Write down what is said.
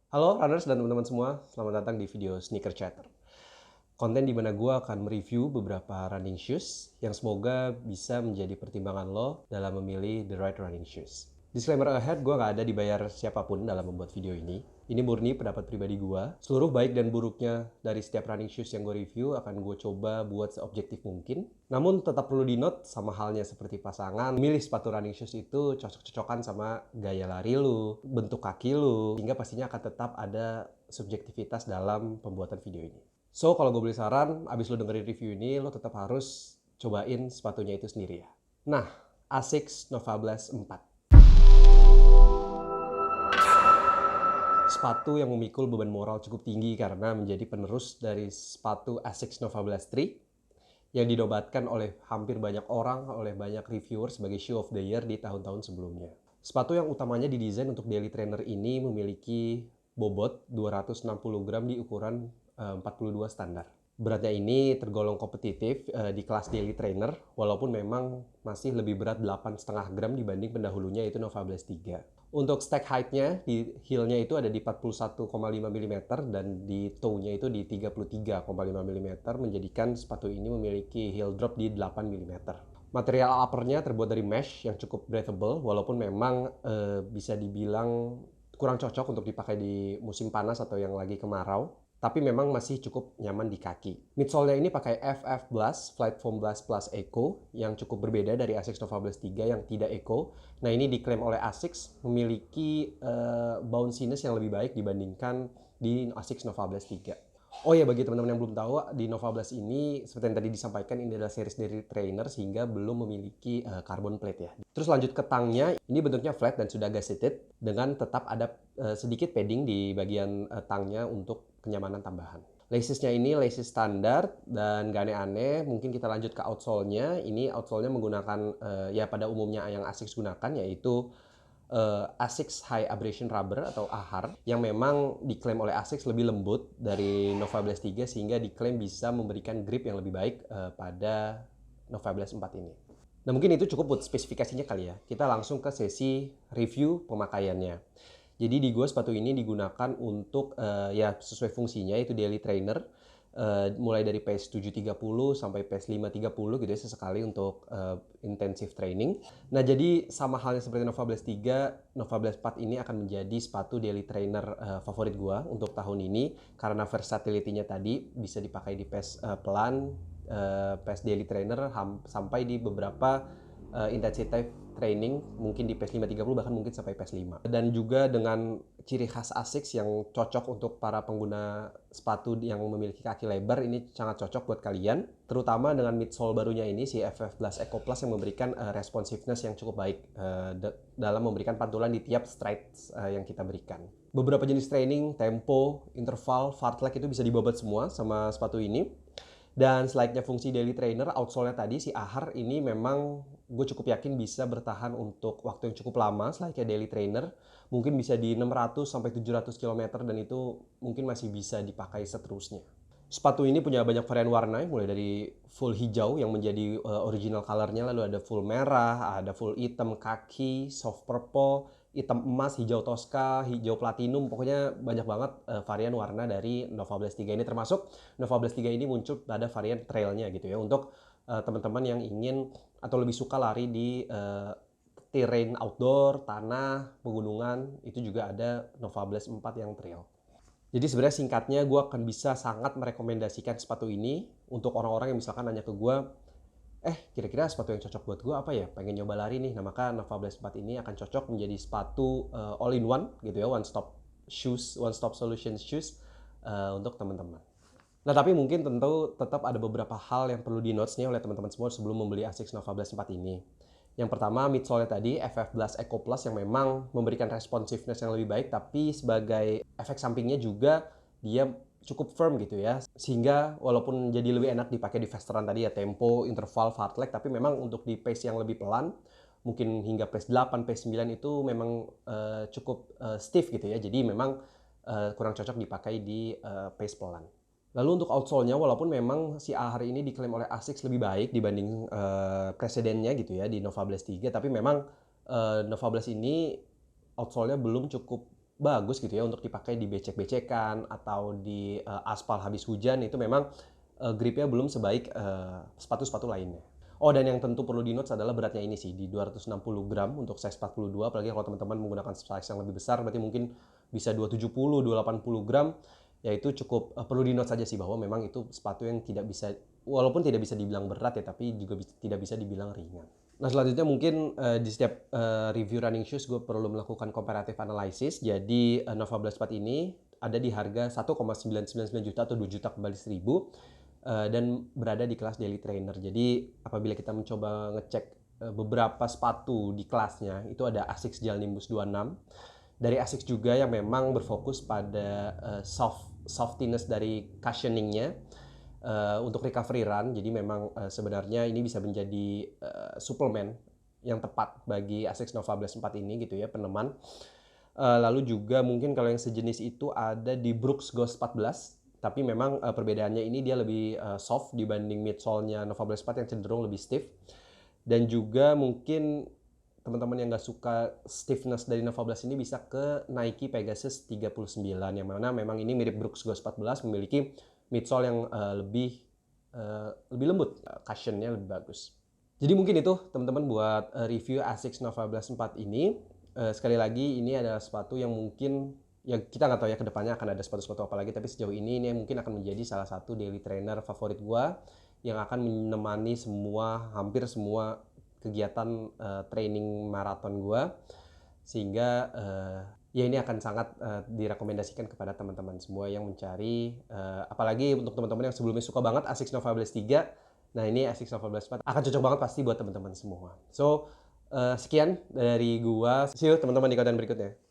Halo runners dan teman-teman semua, selamat datang di video Sneaker Chatter. Konten di mana gue akan mereview beberapa running shoes yang semoga bisa menjadi pertimbangan lo dalam memilih the right running shoes. Disclaimer ahead, gue gak ada dibayar siapapun dalam membuat video ini. Ini murni pendapat pribadi gue. Seluruh baik dan buruknya dari setiap running shoes yang gue review akan gue coba buat seobjektif mungkin. Namun tetap perlu di-note sama halnya seperti pasangan, milih sepatu running shoes itu cocok-cocokan sama gaya lari lu, bentuk kaki lu, sehingga pastinya akan tetap ada subjektivitas dalam pembuatan video ini. So, kalau gue beli saran, abis lo dengerin review ini, lo tetap harus cobain sepatunya itu sendiri ya. Nah, Asics Nova Blast 4. Sepatu yang memikul beban moral cukup tinggi karena menjadi penerus dari sepatu Asics Nova Blast 3 yang dinobatkan oleh hampir banyak orang, oleh banyak reviewer sebagai shoe of the year di tahun-tahun sebelumnya. Sepatu yang utamanya didesain untuk daily trainer ini memiliki bobot 260 gram di ukuran 42 standar. Beratnya ini tergolong kompetitif di kelas daily trainer, walaupun memang masih lebih berat 8,5 gram dibanding pendahulunya yaitu Nova Blast 3. Untuk stack height-nya, di heel-nya itu ada di 41,5 mm dan di toe-nya itu di 33,5 mm, menjadikan sepatu ini memiliki heel drop di 8 mm. Material upper-nya terbuat dari mesh yang cukup breathable, walaupun memang bisa dibilang kurang cocok untuk dipakai di musim panas atau yang lagi kemarau. Tapi memang masih cukup nyaman di kaki. Midsole-nya ini pakai FF Blast, Flight Foam Blast Plus Eco, yang cukup berbeda dari Asics Nova Blast 3 yang tidak Eco. Nah, ini diklaim oleh Asics memiliki bounciness yang lebih baik dibandingkan di Asics Nova Blast 3. Oh ya, bagi teman-teman yang belum tahu, di Nova Blast ini seperti yang tadi disampaikan, ini adalah series dari trainer sehingga belum memiliki carbon plate ya. Terus lanjut ke tangnya, ini bentuknya flat dan sudah gasketed dengan tetap ada sedikit padding di bagian tangnya untuk kenyamanan tambahan. Lacesnya ini laces standar dan gak aneh-aneh. Mungkin kita lanjut ke outsole-nya. Ini outsole-nya menggunakan ya pada umumnya yang Asics gunakan, yaitu Asics High Abrasion Rubber atau AHR yang memang diklaim oleh Asics lebih lembut dari Nova Blast 3 sehingga diklaim bisa memberikan grip yang lebih baik pada Nova Blast 4 ini. Nah, mungkin itu cukup buat spesifikasinya kali ya. Kita langsung ke sesi review pemakaiannya. Jadi di gua sepatu ini digunakan untuk ya sesuai fungsinya, itu daily trainer. Mulai dari pace 7.30 sampai pace 5.30 gitu ya sesekali untuk intensive training. Nah, jadi sama halnya seperti Nova Blast 3, Nova Blast 4 ini akan menjadi sepatu daily trainer favorit gua untuk tahun ini karena versatility-nya tadi bisa dipakai di pace pelan, pace daily trainer sampai di beberapa intensitas training, mungkin di pace 5.30 bahkan mungkin sampai pace 5. Dan juga dengan ciri khas Asics yang cocok untuk para pengguna sepatu yang memiliki kaki lebar, ini sangat cocok buat kalian. Terutama dengan midsole barunya ini, si FF Blast Eco Plus yang memberikan responsiveness yang cukup baik dalam memberikan pantulan di tiap strides yang kita berikan. Beberapa jenis training, tempo, interval, fartlek itu bisa dibobot semua sama sepatu ini. Dan selayaknya fungsi daily trainer, outsole-nya tadi si AHR ini memang gue cukup yakin bisa bertahan untuk waktu yang cukup lama selayaknya daily trainer. Mungkin bisa di 600 sampai 700 km dan itu mungkin masih bisa dipakai seterusnya. Sepatu ini punya banyak varian warna, mulai dari full hijau yang menjadi original color-nya, lalu ada full merah, ada full hitam, kaki, soft purple, hitam emas, hijau toska, hijau platinum, pokoknya banyak banget varian warna dari Nova Blast 3 ini, termasuk Nova Blast 3 ini muncul pada varian trailnya gitu ya, untuk teman-teman yang ingin atau lebih suka lari di terrain outdoor, tanah, pegunungan, itu juga ada Nova Blast 4 yang trail. Jadi sebenarnya singkatnya gue akan bisa sangat merekomendasikan sepatu ini untuk orang-orang yang misalkan nanya ke gue, kira-kira sepatu yang cocok buat gue apa ya? Pengen nyoba lari nih. Nah, maka Nova Blast 4 ini akan cocok menjadi sepatu all in one gitu ya, one stop shoes, one stop solution shoes untuk teman-teman. Nah, tapi mungkin tentu tetap ada beberapa hal yang perlu di-notes nih oleh teman-teman semua sebelum membeli Asics Nova Blast 4 ini. Yang pertama, midsole-nya tadi, FF Blast Eco Plus yang memang memberikan responsiveness yang lebih baik, tapi sebagai efek sampingnya juga dia cukup firm gitu ya. Sehingga walaupun jadi lebih enak dipakai di fast run tadi ya, tempo, interval, fartlek, tapi memang untuk di pace yang lebih pelan, mungkin hingga pace 8, pace 9 itu memang cukup stiff gitu ya. Jadi memang kurang cocok dipakai di pace pelan. Lalu untuk outsole-nya, walaupun memang si AHR ini diklaim oleh Asics lebih baik dibanding presidennya gitu ya di Nova Blast 3, tapi memang Nova Blast ini outsole-nya belum cukup bagus gitu ya untuk dipakai di becek-becekan atau di aspal habis hujan. Itu memang gripnya belum sebaik sepatu-sepatu lainnya. Oh, dan yang tentu perlu di-notes adalah beratnya ini sih, di 260 gram untuk size 42, apalagi kalau teman-teman menggunakan size yang lebih besar, berarti mungkin bisa 270, 280 gram, ya itu cukup perlu di-notes saja sih bahwa memang itu sepatu yang tidak bisa, walaupun tidak bisa dibilang berat ya, tapi juga tidak bisa dibilang ringan. Nah, selanjutnya mungkin di setiap review running shoes gue perlu melakukan comparative analysis. Jadi Nova Blast 4 ini ada di harga 1,999 juta atau 2 juta kembali 1000 dan berada di kelas daily trainer. Jadi apabila kita mencoba ngecek beberapa sepatu di kelasnya, itu ada Asics Gel Nimbus 26. Dari Asics juga yang memang berfokus pada softiness dari cushioningnya untuk recovery run. Jadi memang sebenarnya ini bisa menjadi suplemen yang tepat bagi Asics Nova Blast 4 ini gitu ya, peneman. Lalu juga mungkin kalau yang sejenis itu ada di Brooks Ghost 14, tapi memang perbedaannya ini dia lebih soft dibanding midsole-nya Nova Blast 4 yang cenderung lebih stiff. Dan juga mungkin teman-teman yang nggak suka stiffness dari Nova Blast ini bisa ke Nike Pegasus 39, yang mana memang ini mirip Brooks Ghost 14, memiliki midsole yang lebih lembut, cushionnya lebih bagus. Jadi mungkin itu teman-teman buat review Asics Nova Blast 4 ini. Sekali lagi ini adalah sepatu yang mungkin ya kita nggak tahu ya kedepannya akan ada sepatu-sepatu apa lagi, tapi sejauh ini mungkin akan menjadi salah satu daily trainer favorit gua yang akan menemani hampir semua kegiatan training maraton gua, sehingga ya ini akan sangat direkomendasikan kepada teman-teman semua yang mencari apalagi untuk teman-teman yang sebelumnya suka banget Asics Nova Blast 3. Nah, ini Asics Nova Blast 4 akan cocok banget pasti buat teman-teman semua. So sekian dari gua. See you teman-teman di konten berikutnya.